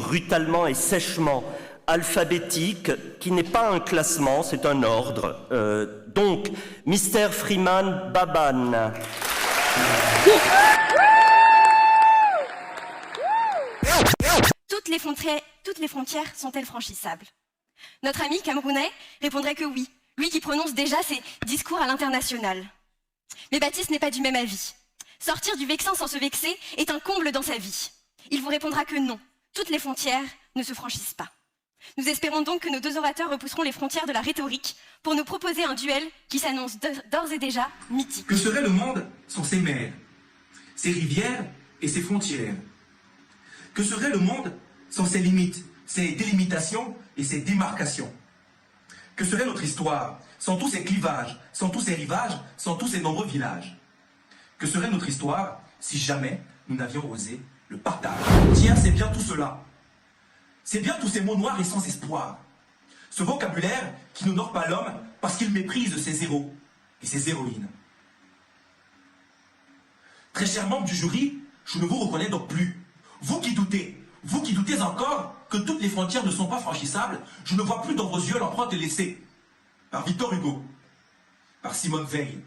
brutalement et sèchement alphabétique, qui n'est pas un classement, c'est un ordre. Donc, Mr. Freeman Baban. Toutes les frontières sont-elles franchissables? Notre ami camerounais répondrait que oui, lui qui prononce déjà ses discours à l'international. Mais Baptiste n'est pas du même avis. Sortir du vexin sans se vexer est un comble dans sa vie. Il vous répondra que non, toutes les frontières ne se franchissent pas. Nous espérons donc que nos deux orateurs repousseront les frontières de la rhétorique pour nous proposer un duel qui s'annonce d'ores et déjà mythique. Que serait le monde sans ses mers, ses rivières et ses frontières? Que serait le monde sans ses limites, ses délimitations et ses démarcations? Que serait notre histoire sans tous ces clivages, sans tous ces rivages, sans tous ces nombreux villages? Que serait notre histoire si jamais nous n'avions osé le partage? Tiens, c'est bien tout cela. C'est bien tous ces mots noirs et sans espoir. Ce vocabulaire qui n'honore pas l'homme parce qu'il méprise ses héros et ses héroïnes. Très chers membres du jury, je ne vous reconnais donc plus. Vous qui doutez encore que toutes les frontières ne sont pas franchissables, je ne vois plus dans vos yeux l'empreinte laissée par Victor Hugo, par Simone Veil,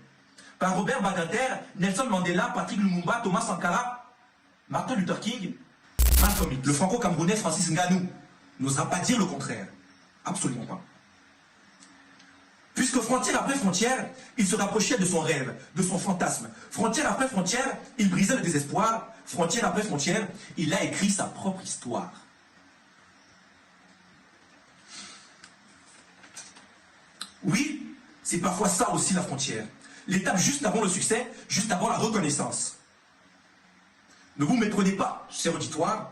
par Robert Badinter, Nelson Mandela, Patrick Lumumba, Thomas Sankara, Martin Luther King, Malcolm X. Le franco-camerounais Francis Ngannou n'osera pas dire le contraire. Absolument pas. Puisque frontière après frontière, il se rapprochait de son rêve, de son fantasme. Frontière après frontière, il brisait le désespoir. Frontière après frontière, il a écrit sa propre histoire. Oui, c'est parfois ça aussi la frontière. L'étape juste avant le succès, juste avant la reconnaissance. Ne vous méprenez pas, cher auditoire.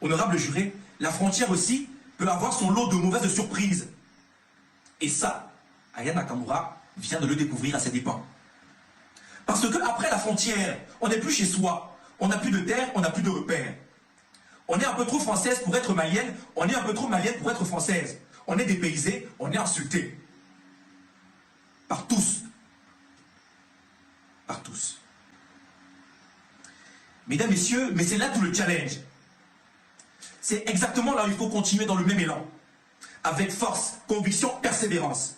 Honorable juré, la frontière aussi peut avoir son lot de mauvaises surprises. Et ça, Aya Nakamura vient de le découvrir à ses dépens. Parce que après la frontière, on n'est plus chez soi. On n'a plus de terre, on n'a plus de repères. On est un peu trop française pour être malienne, on est un peu trop malienne pour être française. On est dépaysé, on est insulté. Par tous. Par tous. Mesdames, messieurs, mais c'est là tout le challenge. C'est exactement là où il faut continuer dans le même élan. Avec force, conviction, persévérance.